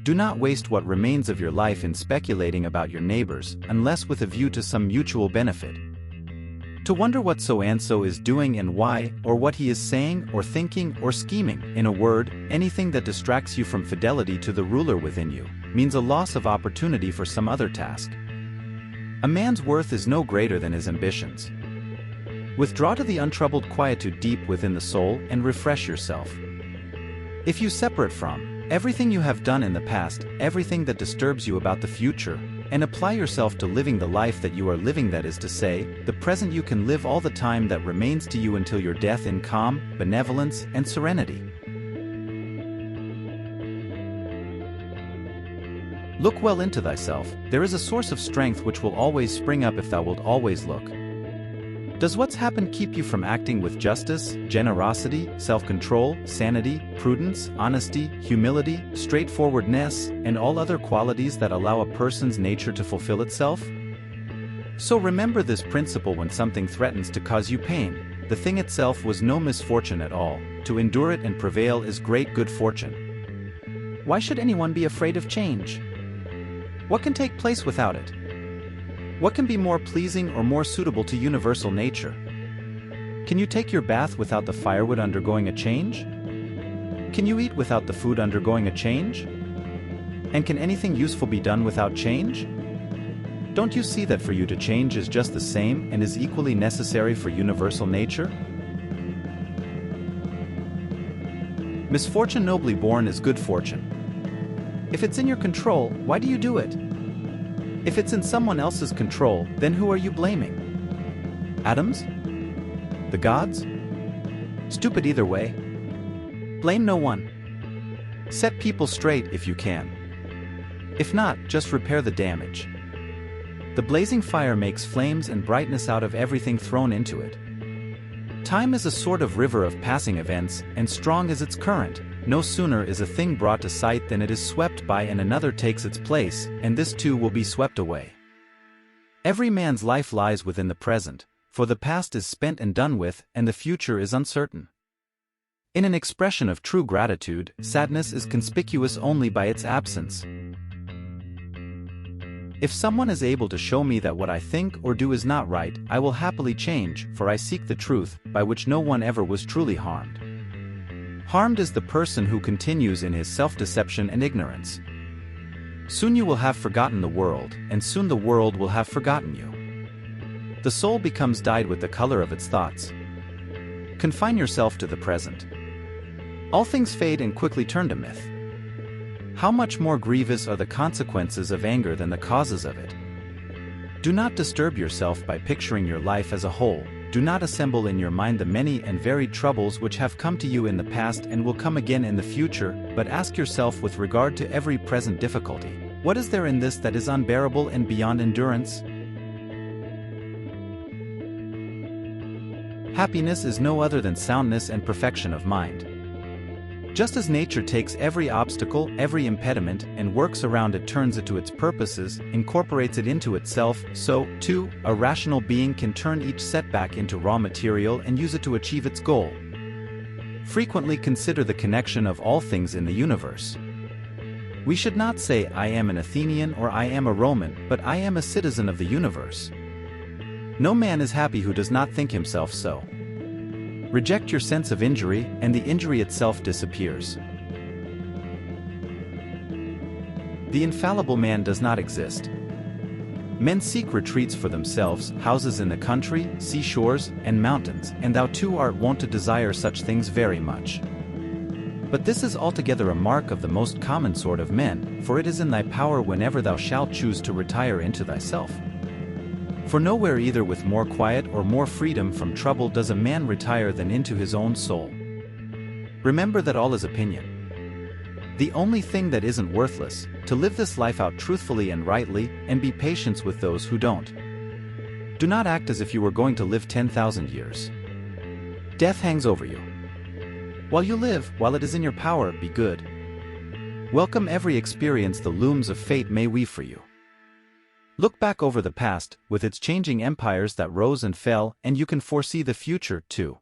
Do not waste what remains of your life in speculating about your neighbors, unless with a view to some mutual benefit. To wonder what so-and-so is doing and why, or what he is saying or thinking or scheming. In a word, anything that distracts you from fidelity to the ruler within you, means a loss of opportunity for some other task. A man's worth is no greater than his ambitions. Withdraw to the untroubled quietude deep within the soul and refresh yourself. If you separate from everything you have done in the past, everything that disturbs you about the future, and apply yourself to living the life that you are living, that is to say, the present, you can live all the time that remains to you until your death in calm, benevolence, and serenity. Look well into thyself. There is a source of strength which will always spring up if thou wilt always look. Does what's happened keep you from acting with justice, generosity, self-control, sanity, prudence, honesty, humility, straightforwardness, and all other qualities that allow a person's nature to fulfill itself? So remember this principle when something threatens to cause you pain. The thing itself was no misfortune at all. To endure it and prevail is great good fortune. Why should anyone be afraid of change? What can take place without it? What can be more pleasing or more suitable to universal nature? Can you take your bath without the firewood undergoing a change? Can you eat without the food undergoing a change? And can anything useful be done without change? Don't you see that for you to change is just the same and is equally necessary for universal nature? Misfortune nobly born is good fortune. If it's in your control, why do you do it? If it's in someone else's control, then who are you blaming? Atoms? The gods? Stupid either way. Blame no one. Set people straight if you can. If not, just repair the damage. The blazing fire makes flames and brightness out of everything thrown into it. Time is a sort of river of passing events, and strong is its current. No sooner is a thing brought to sight than it is swept by and another takes its place, and this too will be swept away. Every man's life lies within the present, for the past is spent and done with, and the future is uncertain. In an expression of true gratitude, sadness is conspicuous only by its absence. If someone is able to show me that what I think or do is not right, I will happily change, for I seek the truth, by which no one ever was truly harmed. Harmed is the person who continues in his self-deception and ignorance. Soon you will have forgotten the world, and soon the world will have forgotten you. The soul becomes dyed with the color of its thoughts. Confine yourself to the present. All things fade and quickly turn to myth. How much more grievous are the consequences of anger than the causes of it? Do not disturb yourself by picturing your life as a whole. Do not assemble in your mind the many and varied troubles which have come to you in the past and will come again in the future, but ask yourself with regard to every present difficulty, what is there in this that is unbearable and beyond endurance? Happiness is no other than soundness and perfection of mind. Just as nature takes every obstacle, every impediment, and works around it, turns it to its purposes, incorporates it into itself, so, too, a rational being can turn each setback into raw material and use it to achieve its goal. Frequently consider the connection of all things in the universe. We should not say, I am an Athenian or I am a Roman, but I am a citizen of the universe. No man is happy who does not think himself so. Reject your sense of injury, and the injury itself disappears. The infallible man does not exist. Men seek retreats for themselves, houses in the country, seashores, and mountains, and thou too art wont to desire such things very much. But this is altogether a mark of the most common sort of men, for it is in thy power whenever thou shalt choose to retire into thyself. For nowhere either with more quiet or more freedom from trouble does a man retire than into his own soul. Remember that all is opinion. The only thing that isn't worthless, to live this life out truthfully and rightly, and be patient with those who don't. Do not act as if you were going to live 10,000 years. Death hangs over you. While you live, while it is in your power, be good. Welcome every experience the looms of fate may weave for you. Look back over the past, with its changing empires that rose and fell, and you can foresee the future, too.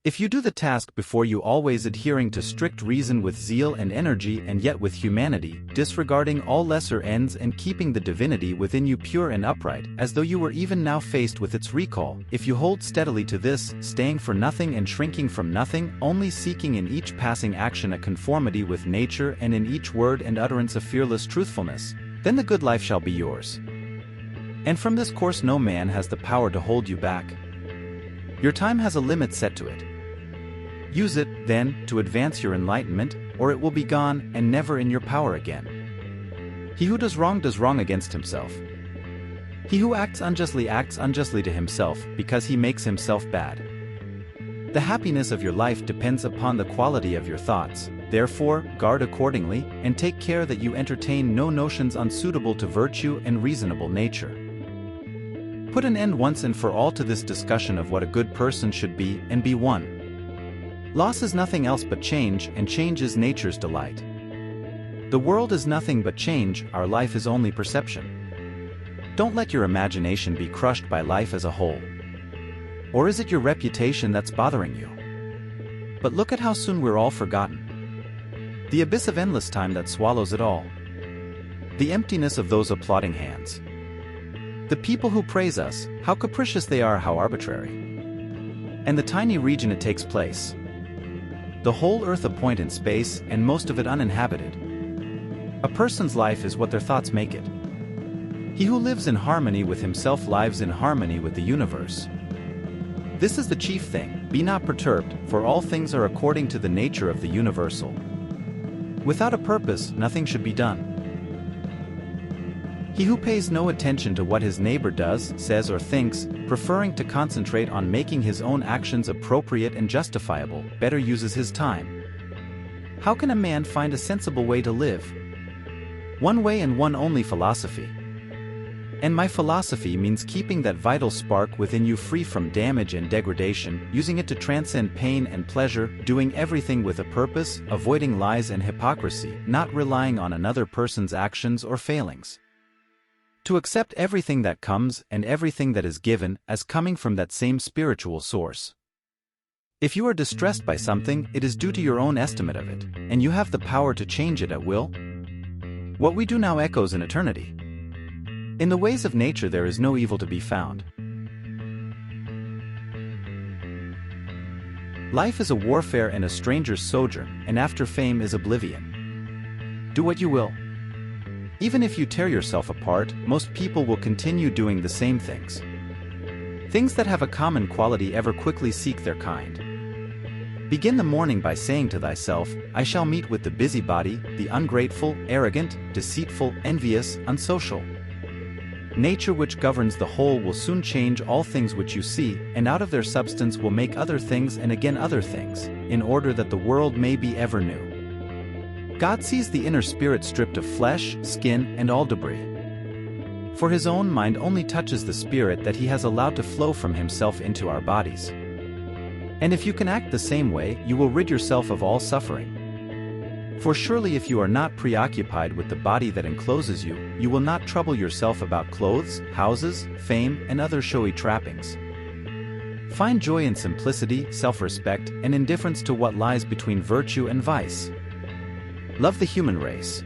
If you do the task before you, always adhering to strict reason with zeal and energy, and yet with humanity, disregarding all lesser ends and keeping the divinity within you pure and upright, as though you were even now faced with its recall, if you hold steadily to this, staying for nothing and shrinking from nothing, only seeking in each passing action a conformity with nature and in each word and utterance a fearless truthfulness, then the good life shall be yours. And from this course no man has the power to hold you back. Your time has a limit set to it. Use it, then, to advance your enlightenment, or it will be gone and never in your power again. He who does wrong against himself. He who acts unjustly to himself, because he makes himself bad. The happiness of your life depends upon the quality of your thoughts, therefore, guard accordingly, and take care that you entertain no notions unsuitable to virtue and reasonable nature. Put an end once and for all to this discussion of what a good person should be, and be one. Loss is nothing else but change, and change is nature's delight. The world is nothing but change, our life is only perception. Don't let your imagination be crushed by life as a whole. Or is it your reputation that's bothering you? But look at how soon we're all forgotten. The abyss of endless time that swallows it all. The emptiness of those applauding hands. The people who praise us, how capricious they are, how arbitrary. And the tiny region it takes place. The whole earth a point in space, and most of it uninhabited. A person's life is what their thoughts make it. He who lives in harmony with himself lives in harmony with the universe. This is the chief thing, be not perturbed, for all things are according to the nature of the universal. Without a purpose, nothing should be done. He who pays no attention to what his neighbor does, says or thinks, preferring to concentrate on making his own actions appropriate and justifiable, better uses his time. How can a man find a sensible way to live? One way and one only: philosophy. And my philosophy means keeping that vital spark within you free from damage and degradation, using it to transcend pain and pleasure, doing everything with a purpose, avoiding lies and hypocrisy, not relying on another person's actions or failings. To accept everything that comes and everything that is given as coming from that same spiritual source. If you are distressed by something, it is due to your own estimate of it, and you have the power to change it at will. What we do now echoes in eternity. In the ways of nature there is no evil to be found. Life is a warfare and a stranger's sojourn, and after fame is oblivion. Do what you will. Even if you tear yourself apart, most people will continue doing the same things. Things that have a common quality ever quickly seek their kind. Begin the morning by saying to thyself, I shall meet with the busybody, the ungrateful, arrogant, deceitful, envious, unsocial. Nature which governs the whole will soon change all things which you see, and out of their substance will make other things and again other things, in order that the world may be ever new. God sees the inner spirit stripped of flesh, skin, and all debris. For his own mind only touches the spirit that he has allowed to flow from himself into our bodies. And if you can act the same way, you will rid yourself of all suffering. For surely if you are not preoccupied with the body that encloses you, you will not trouble yourself about clothes, houses, fame, and other showy trappings. Find joy in simplicity, self-respect, and indifference to what lies between virtue and vice. Love the human race.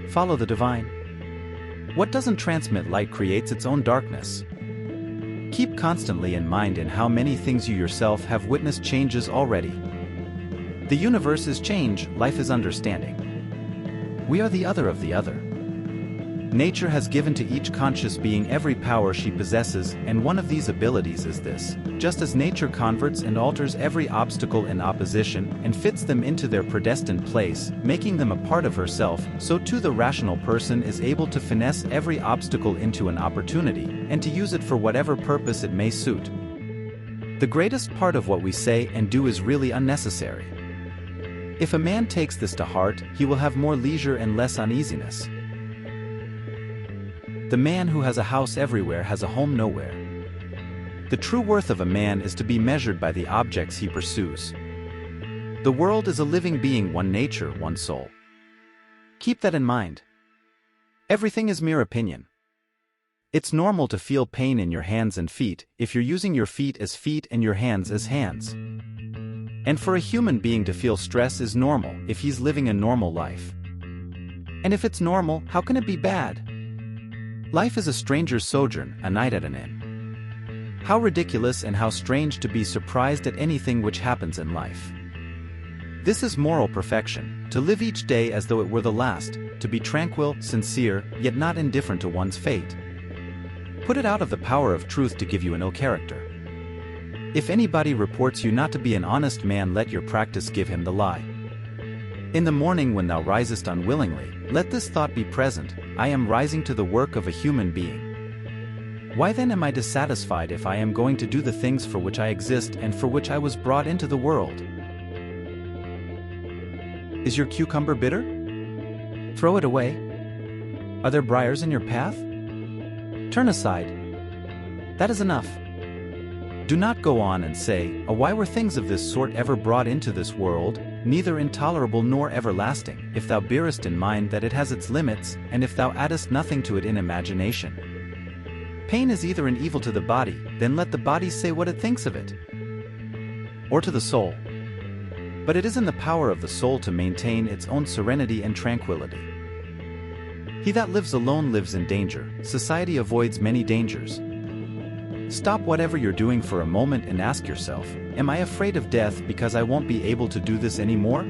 Follow the divine. What doesn't transmit light creates its own darkness. Keep constantly in mind in how many things you yourself have witnessed changes already. The universe is change, life is understanding. We are the other of the other. Nature has given to each conscious being every power she possesses, and one of these abilities is this. Just as nature converts and alters every obstacle and opposition, and fits them into their predestined place, making them a part of herself, so too the rational person is able to finesse every obstacle into an opportunity, and to use it for whatever purpose it may suit. The greatest part of what we say and do is really unnecessary. If a man takes this to heart, he will have more leisure and less uneasiness. The man who has a house everywhere has a home nowhere. The true worth of a man is to be measured by the objects he pursues. The world is a living being, one nature, one soul. Keep that in mind. Everything is mere opinion. It's normal to feel pain in your hands and feet if you're using your feet as feet and your hands as hands. And for a human being to feel stress is normal if he's living a normal life. And if it's normal, how can it be bad? Life is a stranger's sojourn, a night at an inn. How ridiculous and how strange to be surprised at anything which happens in life. This is moral perfection, to live each day as though it were the last, to be tranquil, sincere, yet not indifferent to one's fate. Put it out of the power of truth to give you an ill character. If anybody reports you not to be an honest man, let your practice give him the lie. In the morning when thou risest unwillingly, let this thought be present: I am rising to the work of a human being. Why then am I dissatisfied if I am going to do the things for which I exist and for which I was brought into the world? Is your cucumber bitter? Throw it away. Are there briars in your path? Turn aside. That is enough. Do not go on and say, "Oh, why were things of this sort ever brought into this world, neither intolerable nor everlasting," if thou bearest in mind that it has its limits, and if thou addest nothing to it in imagination. Pain is either an evil to the body, then let the body say what it thinks of it, or to the soul. But it is in the power of the soul to maintain its own serenity and tranquility. He that lives alone lives in danger. Society avoids many dangers. Stop whatever you're doing for a moment and ask yourself, am I afraid of death because I won't be able to do this anymore?